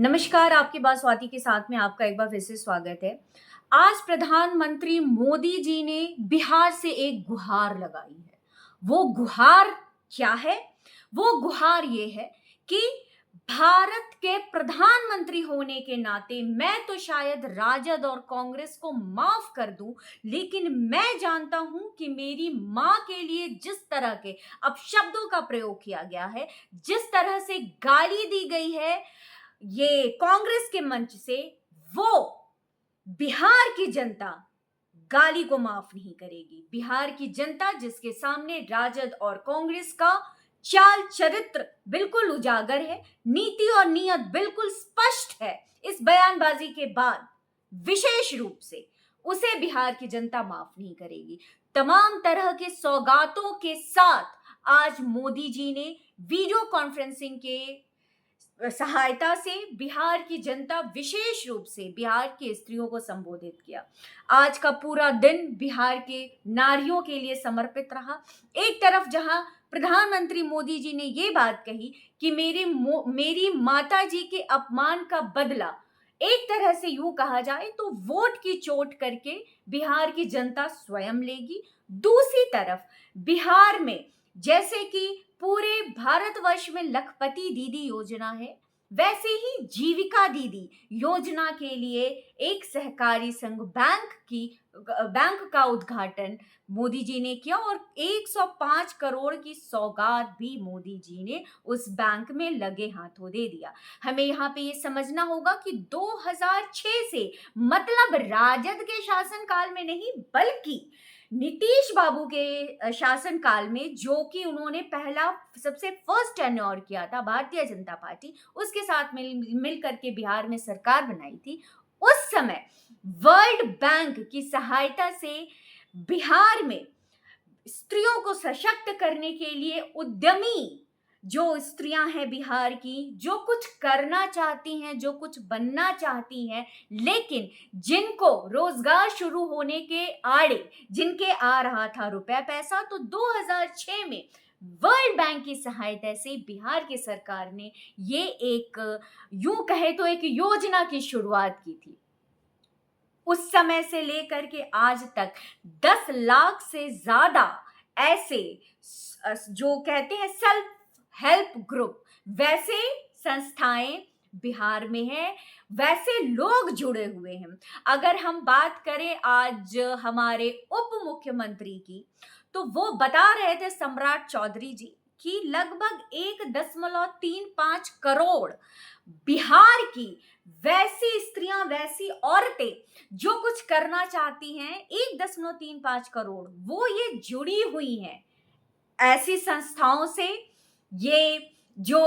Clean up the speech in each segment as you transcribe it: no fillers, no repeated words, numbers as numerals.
नमस्कार, आपकी बात स्वाति के साथ में आपका एक बार फिर से स्वागत है। आज प्रधानमंत्री मोदी जी ने बिहार से एक गुहार लगाई है। वो गुहार क्या है? वो गुहार ये है कि भारत के प्रधानमंत्री होने के नाते मैं तो शायद राजद और कांग्रेस को माफ कर दूं, लेकिन मैं जानता हूं कि मेरी मां के लिए जिस तरह के अपशब्दों का प्रयोग किया गया है, जिस तरह से गाली दी गई है ये कांग्रेस के मंच से, वो बिहार की जनता गाली को माफ नहीं करेगी। बिहार की जनता जिसके सामने राजद और कांग्रेस का चाल चरित्र बिल्कुल उजागर है, नीति और नियत बिल्कुल स्पष्ट है, इस बयानबाजी के बाद विशेष रूप से उसे बिहार की जनता माफ नहीं करेगी। तमाम तरह के सौगातों के साथ आज मोदी जी ने वीडियो कॉन्फ्रेंसिंग के सहायता से बिहार की जनता, विशेष रूप से बिहार की स्त्रियों को संबोधित किया। आज का पूरा दिन बिहार के नारियों के लिए समर्पित रहा। एक तरफ जहां प्रधानमंत्री मोदी जी ने ये बात कही कि मेरी माता जी के अपमान का बदला, एक तरह से यूं कहा जाए तो वोट की चोट करके बिहार की जनता स्वयं लेगी। दूसरी तरफ बिहार में जैसे कि पूरे भारतवर्ष में लखपति दीदी योजना है, वैसे ही जीविका दीदी योजना के लिए एक सहकारी संघ बैंक का उद्घाटन मोदी जी ने किया और 105 करोड़ की सौगात भी मोदी जी ने उस बैंक में लगे हाथों दे दिया। हमें यहाँ पे ये समझना होगा कि 2006 से, मतलब राजद के शासनकाल में नहीं, बल्कि नीतीश बाबू के शासनकाल में, जो कि उन्होंने पहला सबसे फर्स्ट टेन्योर किया था भारतीय जनता पार्टी, उसके साथ मिल करके बिहार में सरकार बनाई थी। उस समय वर्ल्ड बैंक की सहायता से बिहार में स्त्रियों को सशक्त करने के लिए उद्यमी जो स्त्रियां हैं बिहार की, जो कुछ करना चाहती हैं, जो कुछ बनना चाहती हैं, लेकिन जिनको रोजगार शुरू होने के आड़े, जिनके आ रहा था रुपया पैसा, तो 2006 में वर्ल्ड बैंक की सहायता से बिहार की सरकार ने ये एक, यूं कहे तो एक योजना की शुरुआत की थी। उस समय से लेकर के आज तक 10 लाख से ज्यादा ऐसे जो कहते हैं सेल्फ हेल्प ग्रुप, वैसे संस्थाएं बिहार में हैं, वैसे लोग जुड़े हुए हैं। अगर हम बात करें आज हमारे उप मुख्यमंत्री की, तो वो बता रहे थे, सम्राट चौधरी जी, कि लगभग 1.35 करोड़ बिहार की वैसी स्त्रियां, वैसी औरतें जो कुछ करना चाहती हैं, 1.35 करोड़ वो ये जुड़ी हुई हैं ऐसी संस्थाओं से। ये जो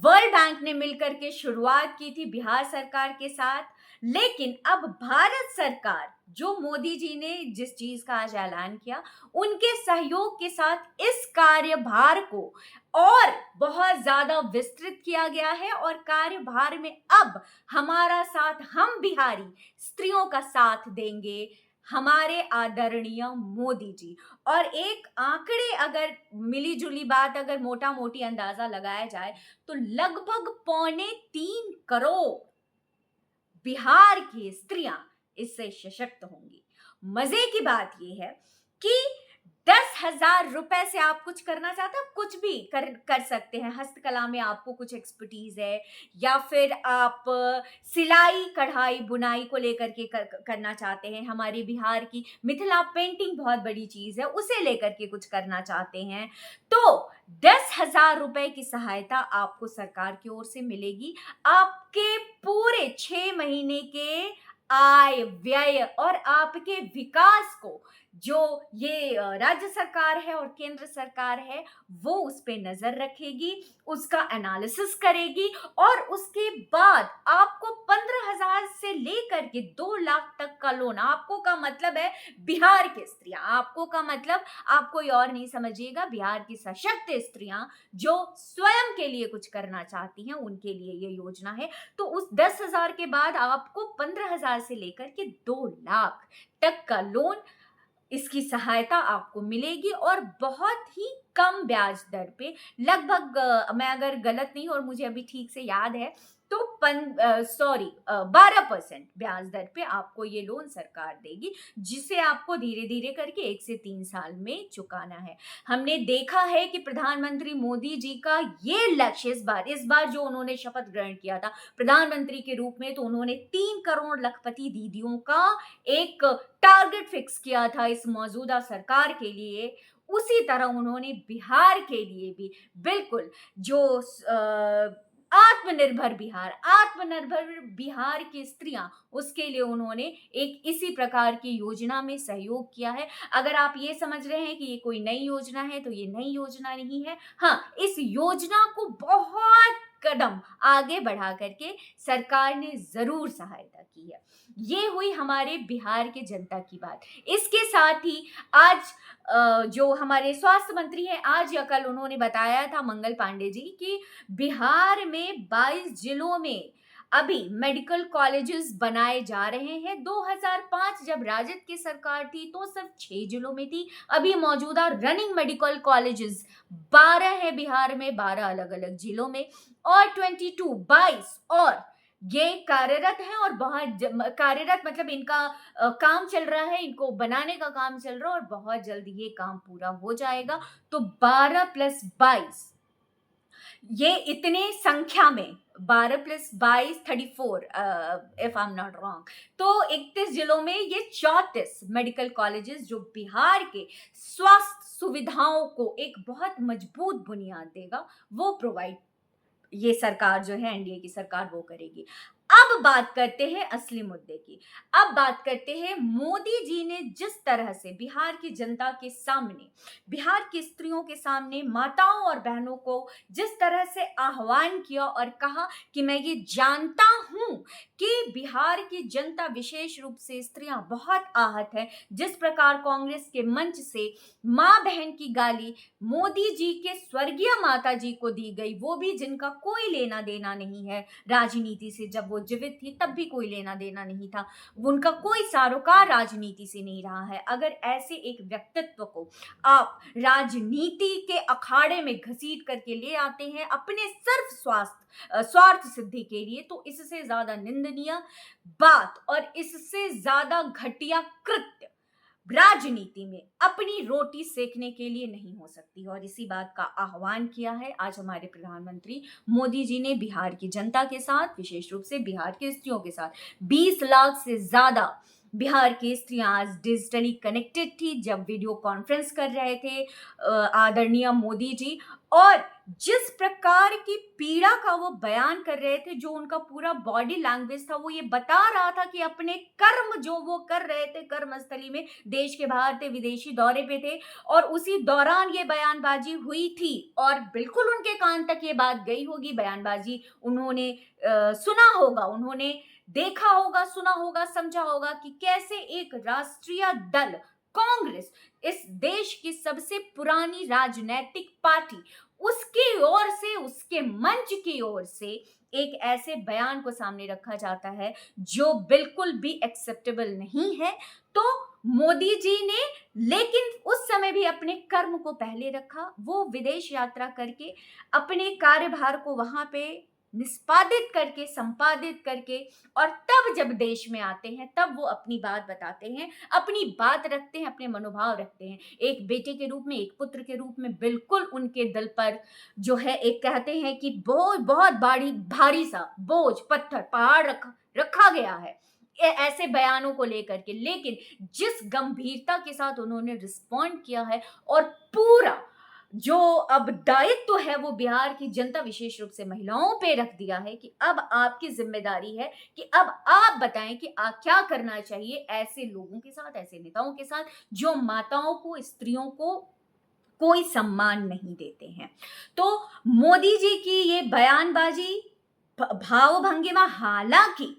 वर्ल्ड बैंक ने मिलकर के शुरुआत की थी बिहार सरकार के साथ, लेकिन अब भारत सरकार, जो मोदी जी ने जिस चीज का आज ऐलान किया, उनके सहयोग के साथ इस कार्यभार को और बहुत ज्यादा विस्तृत किया गया है और कार्यभार में अब हमारा साथ, हम बिहारी स्त्रियों का साथ देंगे हमारे आदरणीय मोदी जी। और एक आंकड़े, अगर मिली जुली बात, अगर मोटा मोटी अंदाजा लगाया जाए, तो लगभग 2.25 करोड़ बिहार की स्त्रियां इससे सशक्त होंगी। मजे की बात यह है कि 10,000 रुपए से आप कुछ करना चाहते हैं, कुछ भी कर सकते हैं। हस्तकला में आपको कुछ एक्सपर्टीज है, या फिर आप सिलाई कढ़ाई बुनाई को लेकर के करना चाहते हैं, हमारे बिहार की मिथिला पेंटिंग बहुत बड़ी चीज है, उसे लेकर के कुछ करना चाहते हैं, तो 10,000 रुपए की सहायता आपको सरकार की ओर से मिलेगी। आपके पूरे 6 महीने के आय व्यय और आपके विकास को जो ये राज्य सरकार है और केंद्र सरकार है, वो उस पे नजर रखेगी, उसका एनालिसिस करेगी, और उसके बाद आपको 15,000 से लेकर के 2 लाख तक का लोन, आपको का मतलब है बिहार की स्त्रियां, आपको का मतलब आप कोई और नहीं समझिएगा, बिहार की सशक्त स्त्रियां जो स्वयं के लिए कुछ करना चाहती हैं, उनके लिए ये योजना है। तो उस 10,000 के बाद आपको 15,000 से लेकर के 2 लाख तक का लोन, इसकी सहायता आपको मिलेगी, और बहुत ही कम ब्याज दर पे, लगभग मैं अगर गलत नहीं और मुझे अभी ठीक से याद है तो 12% ब्याज दर पे आपको ये लोन सरकार देगी, जिसे आपको धीरे धीरे करके 1 से 3 साल में चुकाना है। हमने देखा है कि प्रधानमंत्री मोदी जी का ये लक्ष्य इस बार जो उन्होंने शपथ ग्रहण किया था प्रधानमंत्री के रूप में, तो उन्होंने 3 करोड़ लखपति दीदियों का एक टारगेट फिक्स किया था इस मौजूदा सरकार के लिए। उसी तरह उन्होंने बिहार के लिए भी बिल्कुल जो आत्मनिर्भर बिहार की स्त्रियां, उसके लिए उन्होंने एक इसी प्रकार की योजना में सहयोग किया है। अगर आप ये समझ रहे हैं कि ये कोई नई योजना है, तो ये नई योजना नहीं है। हाँ, इस योजना को बहुत कदम आगे बढ़ा करके सरकार ने जरूर सहायता की है। ये हुई हमारे बिहार के जनता की बात। इसके साथ ही आज जो हमारे स्वास्थ्य मंत्री हैं, आज या कल उन्होंने बताया था, मंगल पांडे जी, कि बिहार में 22 जिलों में अभी मेडिकल कॉलेजेस बनाए जा रहे हैं। 2005 जब राजद की सरकार थी तो सिर्फ 6 जिलों में थी। अभी मौजूदा रनिंग मेडिकल कॉलेजेस 12 है बिहार में, 12 अलग अलग जिलों में, और 22 और ये कार्यरत हैं, और बहुत कार्यरत मतलब इनका काम चल रहा है, इनको बनाने का काम चल रहा है, और बहुत जल्दी ये काम पूरा हो जाएगा। तो 12 + 22, ये इतने संख्या में 12 + 22 34, if I am not wrong, तो 31 जिलों में ये 34 मेडिकल कॉलेजेस जो बिहार के स्वास्थ्य सुविधाओं को एक बहुत मजबूत बुनियाद देगा, वो प्रोवाइड ये सरकार जो है, एनडीए की सरकार, वो करेगी। अब बात करते हैं असली मुद्दे की। अब बात करते हैं मोदी जी ने जिस तरह से बिहार की जनता के सामने, बिहार की स्त्रियों के सामने, माताओं और बहनों को जिस तरह से आह्वान किया और कहा कि मैं ये जानता हूं कि बिहार की जनता, विशेष रूप से स्त्रियां, बहुत आहत है। जिस प्रकार कांग्रेस के मंच से मां बहन की गाली मोदी जी के स्वर्गीय माता जी को दी गई, वो भी जिनका कोई लेना देना नहीं है राजनीति से, जब वो जीवित थी तब भी कोई लेना देना नहीं था, उनका कोई सरोकार राजनीति से नहीं रहा है। अगर ऐसे एक व्यक्तित्व को आप राजनीति के अखाड़े में घसीट करके ले आते हैं अपने सिर्फ स्वार्थ सिद्धि के लिए, तो इससे ज्यादा निंदनीय बात और इससे ज्यादा घटिया कृत्य राजनीति में अपनी रोटी सेकने के लिए नहीं हो सकती। और इसी बात का आह्वान किया है आज हमारे प्रधानमंत्री मोदी जी ने बिहार की जनता के साथ, विशेष रूप से बिहार की स्त्रियों के साथ। 20 लाख से ज्यादा बिहार की स्त्रियां आज डिजिटली कनेक्टेड थी जब वीडियो कॉन्फ्रेंस कर रहे थे आदरणीय मोदी जी, और जिस प्रकार की पीड़ा का वो बयान कर रहे थे, जो उनका पूरा बॉडी लैंग्वेज था, वो ये बता रहा था कि अपने कर्म जो वो कर रहे थे कर्मस्थली में, देश के बाहर थे, विदेशी दौरे पे थे, और उसी दौरान ये बयानबाजी हुई थी। और बिल्कुल उनके कान तक ये बात गई होगी, बयानबाजी उन्होंने सुना होगा, उन्होंने देखा होगा, सुना होगा, समझा होगा कि कैसे एक राष्ट्रीय दल कांग्रेस, इस देश की सबसे पुरानी राजनीतिक पार्टी, उसकी ओर से, उसके मंच की ओर से एक ऐसे बयान को सामने रखा जाता है जो बिल्कुल भी एक्सेप्टेबल नहीं है। तो मोदी जी ने लेकिन उस समय भी अपने कर्म को पहले रखा। वो विदेश यात्रा करके अपने कार्यभार को वहां पे निष्पादित करके, संपादित करके, और तब जब देश में आते हैं तब वो अपनी बात बताते हैं, अपनी बात रखते हैं, अपने मनोभाव रखते हैं। एक बेटे के रूप में, एक पुत्र के रूप में बिल्कुल उनके दिल पर जो है, एक कहते हैं कि बहुत भारी सा बोझ, पत्थर, पहाड़ रखा गया है ऐसे बयानों को लेकर के। लेकिन जिस गंभीरता के साथ उन्होंने रिस्पॉन्ड किया है, और पूरा जो अब दायित्व है वो बिहार की जनता, विशेष रूप से महिलाओं पे रख दिया है कि अब आपकी जिम्मेदारी है कि अब आप बताएं कि आप क्या करना चाहिए ऐसे लोगों के साथ, ऐसे नेताओं के साथ जो माताओं को, स्त्रियों को कोई सम्मान नहीं देते हैं। तो मोदी जी की ये बयानबाजी, भाव भंगिमा, हालांकि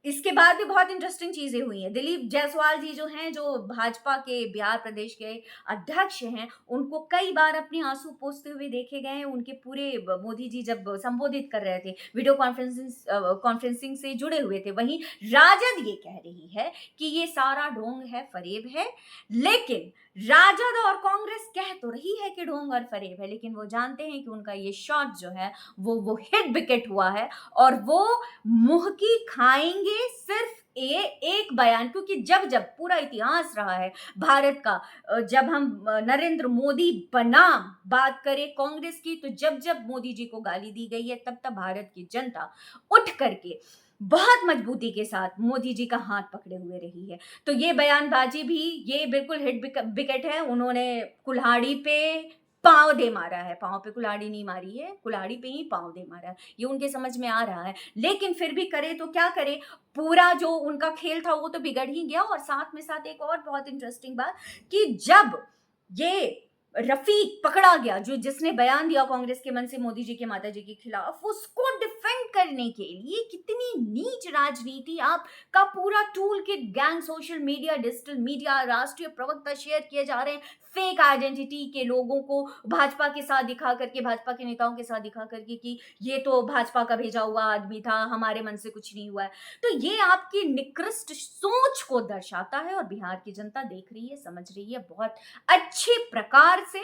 इसके बाद भी बहुत इंटरेस्टिंग चीजें हुई हैं। दिलीप जायसवाल जी जो हैं, जो भाजपा के बिहार प्रदेश के अध्यक्ष हैं, उनको कई बार अपने आंसू पोंछते हुए देखे गए हैं। उनके पूरे मोदी जी जब संबोधित कर रहे थे, वीडियो कॉन्फ्रेंसिंग से जुड़े हुए थे। वहीं राजद ये कह रही है कि ये सारा ढोंग है, फरेब है। लेकिन राजद और कांग्रेस कह तो रही है कि ढोंग और फरेब है, लेकिन वो जानते हैं कि उनका ये शॉट जो है वो हिट विकेट हुआ है, और वो मुंह की खाएंगे सिर्फ एक बयान। क्योंकि जब जब पूरा इतिहास रहा है भारत का, जब हम नरेंद्र मोदी बनाम बात करें कांग्रेस की, तो जब जब मोदी जी को गाली दी गई है, तब तब भारत की जनता उठ करके बहुत मजबूती के साथ मोदी जी का हाथ पकड़े हुए रही है। तो ये बयानबाजी भी, ये बिल्कुल हिट विकेट है। उन्होंने कुल्हाड़ी पे पांव दे मारा है, पांव पे कुल्हाड़ी नहीं मारी है, कुल्हाड़ी पे ही पांव दे मारा है, ये उनके समझ में आ रहा है। लेकिन फिर भी करे तो क्या करे, पूरा जो उनका खेल था वो तो बिगड़ ही गया। और साथ में साथ एक और बहुत इंटरेस्टिंग बात, कि जब ये रफीक पकड़ा गया, जो जिसने बयान दिया कांग्रेस के मन से मोदी जी के माता जी के खिलाफ, उसको डिफेंड करने के लिए कितनी नीच राजनीति, आपका पूरा tool kit, gang, social media, digital media, राष्ट्रीय प्रवक्ता शेयर किए जा रहे हैं फेक आइडेंटिटी के लोगों को भाजपा के साथ दिखा करके, भाजपा के नेताओं के साथ दिखा करके कि ये तो भाजपा का भेजा हुआ आदमी था, हमारे मन से कुछ नहीं हुआ है। तो ये आपकी निकृष्ट सोच को दर्शाता है, और बिहार की जनता देख रही है, समझ रही है बहुत अच्छे प्रकार से।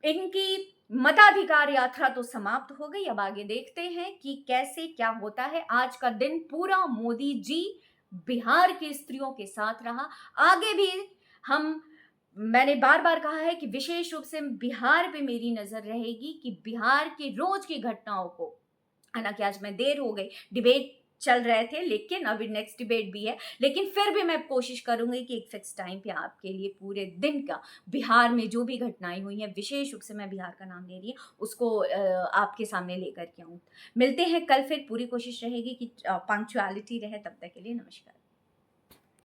इनकी मताधिकार यात्रा तो समाप्त हो गई। अब आगे देखते हैं कि कैसे क्या होता है। आज का दिन पूरा मोदी जी बिहार की स्त्रियों के साथ रहा। आगे भी हम, मैंने बार बार कहा है कि विशेष रूप से बिहार पे मेरी नजर रहेगी, कि बिहार की रोज की घटनाओं को, हालांकि आज मैं देर हो गई, डिबेट चल रहे थे, लेकिन अभी नेक्स्ट डिबेट भी है, लेकिन फिर भी मैं कोशिश करूंगी कि एक फिक्स टाइम पे आपके लिए पूरे दिन का बिहार में जो भी घटनाएं हुई हैं, विशेष रूप से मैं बिहार का नाम ले रही हूँ, उसको आपके सामने लेकर के आऊँ। मिलते हैं कल, फिर पूरी कोशिश रहेगी कि पंक्चुअलिटी रहे। तब तक के लिए नमस्कार।